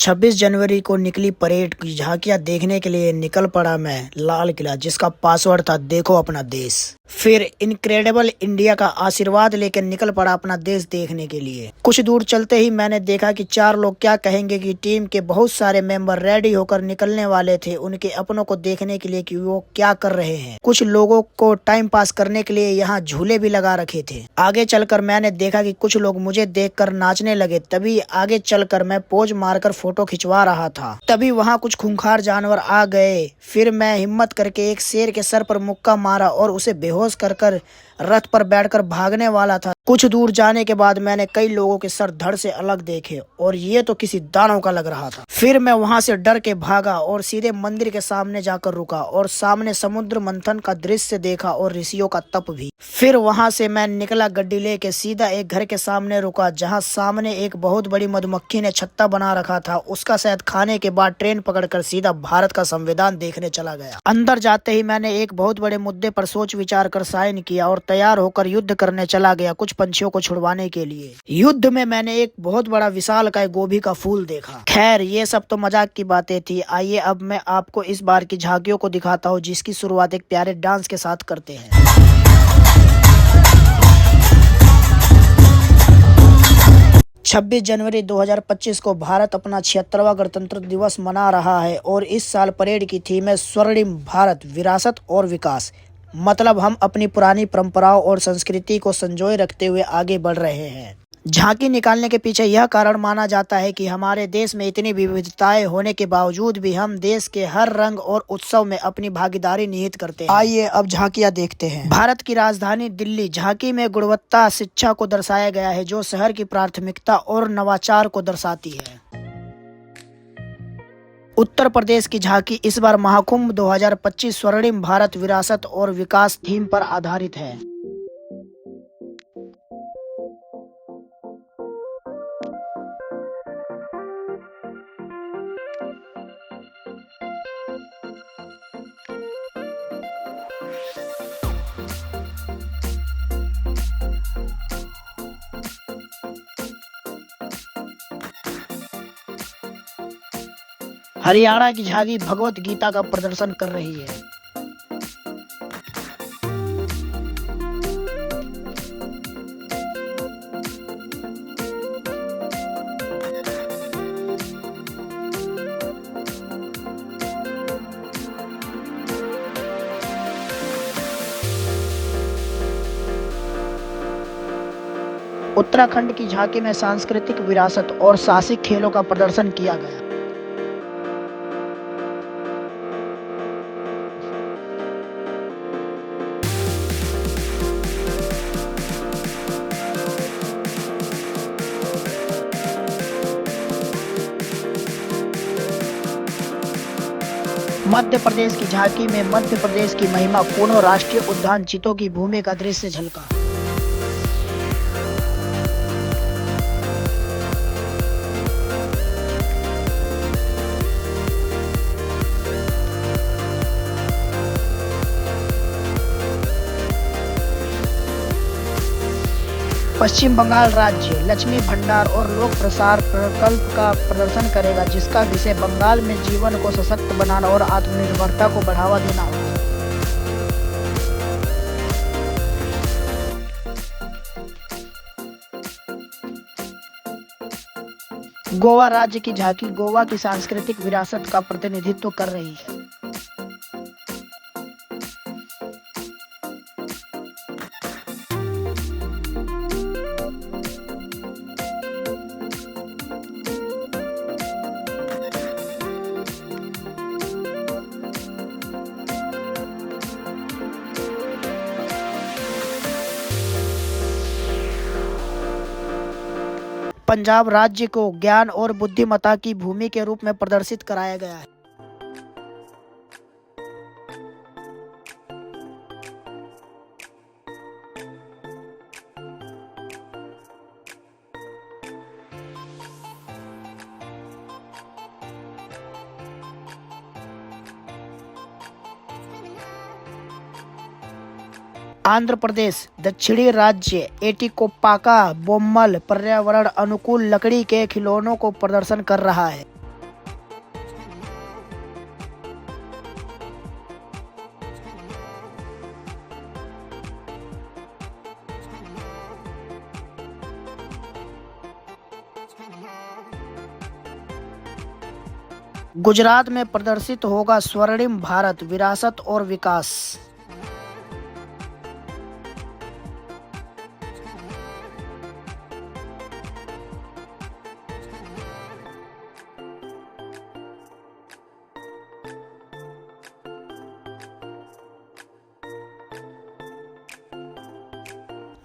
26 जनवरी को निकली परेड की झांकियां देखने के लिए निकल पड़ा मैं लाल किला, जिसका पासवर्ड था देखो अपना देश। फिर इनक्रेडिबल इंडिया का आशीर्वाद लेकर निकल पड़ा अपना देश देखने के लिए। कुछ दूर चलते ही मैंने देखा कि चार लोग क्या कहेंगे कि टीम के बहुत सारे मेंबर रेडी होकर निकलने वाले थे उनके अपनों को देखने के लिए कि वो क्या कर रहे हैं। कुछ लोगों को टाइम पास करने के लिए यहाँ झूले भी लगा रखे थे। आगे चलकर मैंने देखा कि कुछ लोग मुझे देखकर नाचने लगे। तभी आगे चलकर मैं पोज मारकर फोटो खिंचवा रहा था, तभी वहाँ कुछ खूंखार जानवर आ गए। फिर मैं हिम्मत करके एक शेर के सर पर मुक्का मारा और उसे बेहोश कर रथ पर बैठकर भागने वाला था। कुछ दूर जाने के बाद मैंने कई लोगों के सर धड़ से अलग देखे और ये तो किसी दानव का लग रहा था। फिर मैं वहां से डर के भागा और सीधे मंदिर के सामने जाकर रुका और सामने समुद्र मंथन का दृश्य देखा और ऋषियों का तप भी। फिर वहां से मैं निकला गड्डी लेके सीधा एक घर के सामने रुका, जहां सामने एक बहुत बड़ी मधुमक्खी ने छत्ता बना रखा था। उसका शहद खाने के बाद ट्रेन पकड़कर सीधा भारत का संविधान देखने चला गया। अंदर जाते ही मैंने एक बहुत बड़े मुद्दे पर सोच विचार कर साइन किया और तैयार होकर युद्ध करने चला गया कुछ पंछियों को छुड़वाने के लिए। युद्ध में मैंने एक बहुत बड़ा विशालकाय गोभी का फूल देखा। खैर ये सब तो मजाक की बातें थी। आइए अब मैं आपको इस बार की झांकियों को दिखाता हूँ, जिसकी शुरुआत एक प्यारे डांस के साथ करते हैं। 26 जनवरी 2025 को भारत अपना 76वां गणतंत्र दिवस मना रहा है और इस साल परेड की थीम है स्वर्णिम भारत, विरासत और विकास। मतलब हम अपनी पुरानी परंपराओं और संस्कृति को संजोए रखते हुए आगे बढ़ रहे हैं। झांकी निकालने के पीछे यह कारण माना जाता है कि हमारे देश में इतनी विविधताएं होने के बावजूद भी हम देश के हर रंग और उत्सव में अपनी भागीदारी निहित करते हैं। आइए अब झांकियां देखते हैं। भारत की राजधानी दिल्ली झांकी में गुणवत्ता शिक्षा को दर्शाया गया है, जो शहर की प्राथमिकता और नवाचार को दर्शाती है। उत्तर प्रदेश की झांकी इस बार महाकुंभ 2025 स्वर्णिम भारत, विरासत और विकास थीम पर आधारित है। हरियाणा की झांकी भगवत गीता का प्रदर्शन कर रही है। उत्तराखंड की झांकी में सांस्कृतिक विरासत और साहसिक खेलों का प्रदर्शन किया गया। मध्य प्रदेश की झांकी में मध्य प्रदेश की महिमा कोनो राष्ट्रीय उद्यान चीतों की भूमि का दृश्य झलका। पश्चिम बंगाल राज्य लक्ष्मी भंडार और लोक प्रसार प्रकल्प का प्रदर्शन करेगा, जिसका विषय बंगाल में जीवन को सशक्त बनाना और आत्मनिर्भरता को बढ़ावा देना होगा। गोवा राज्य की झांकी गोवा की सांस्कृतिक विरासत का प्रतिनिधित्व कर रही है। पंजाब राज्य को ज्ञान और बुद्धिमत्ता की भूमि के रूप में प्रदर्शित कराया गया है। आंध्र प्रदेश दक्षिणी राज्य एटिकोपाका बोम्मल पर्यावरण अनुकूल लकड़ी के खिलौनों को प्रदर्शन कर रहा है। गुजरात में प्रदर्शित होगा स्वर्णिम भारत विरासत और विकास।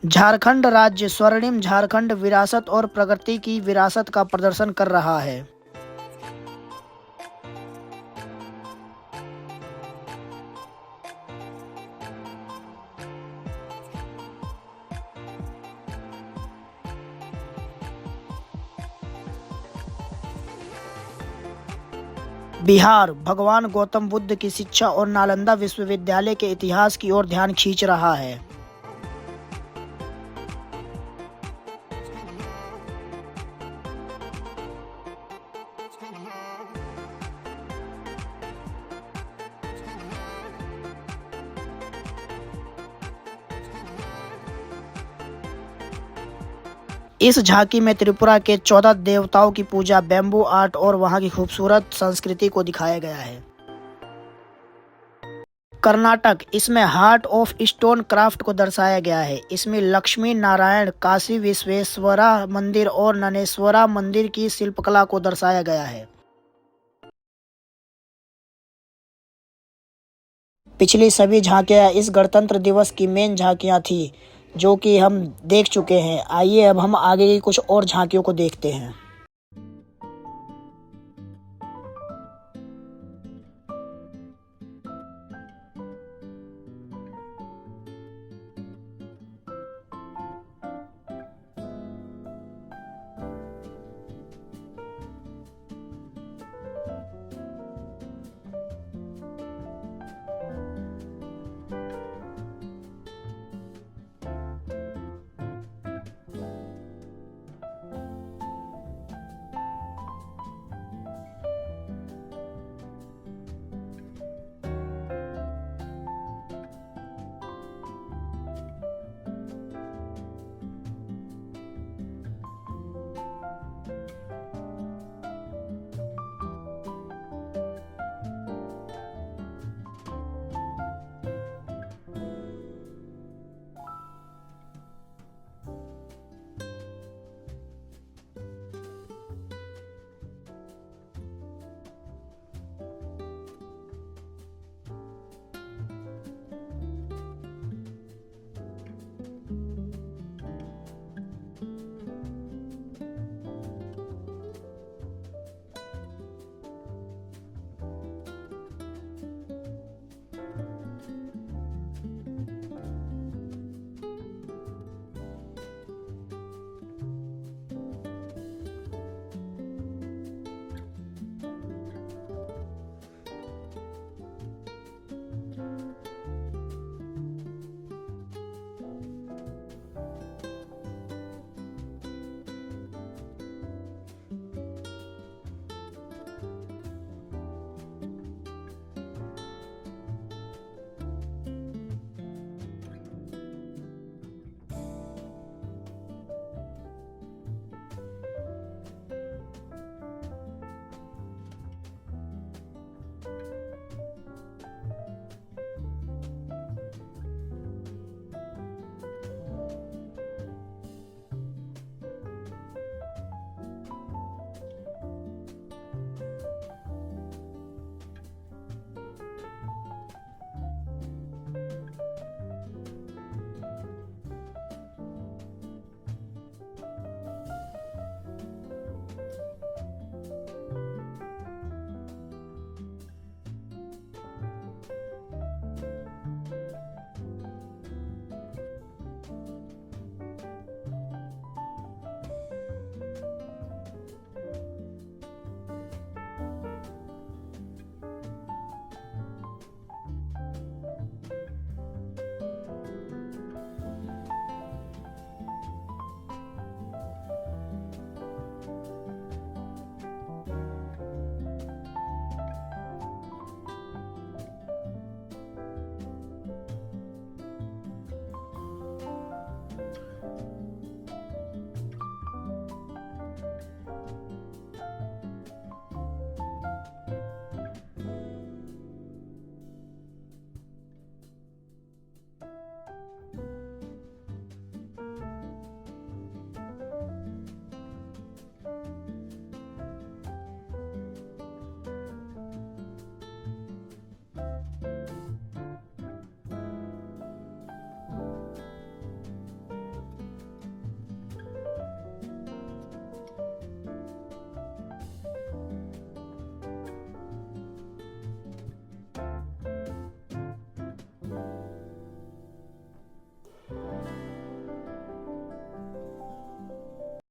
झारखंड राज्य स्वर्णिम झारखंड विरासत और प्रगति की विरासत का प्रदर्शन कर रहा है। बिहार भगवान गौतम बुद्ध की शिक्षा और नालंदा विश्वविद्यालय के इतिहास की ओर ध्यान खींच रहा है। इस झांकी में त्रिपुरा के 14 देवताओं की पूजा, बैम्बू आर्ट और वहां की खूबसूरत संस्कृति को दिखाया गया है। कर्नाटक, इसमें हार्ट ऑफ स्टोन क्राफ्ट को दर्शाया गया है। इसमें लक्ष्मी नारायण, काशी विश्वेश्वरा मंदिर और ननेश्वरा मंदिर की शिल्पकला को दर्शाया गया है। पिछली सभी झांकियां इस गणतंत्र दिवस की मेन झांकियां थी, जो कि हम देख चुके हैं। आइए अब हम आगे की कुछ और झांकियों को देखते हैं।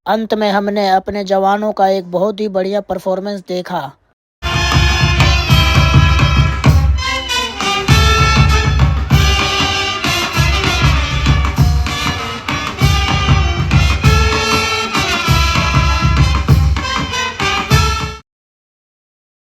अंत में हमने अपने जवानों का एक बहुत ही बढ़िया परफॉर्मेंस देखा।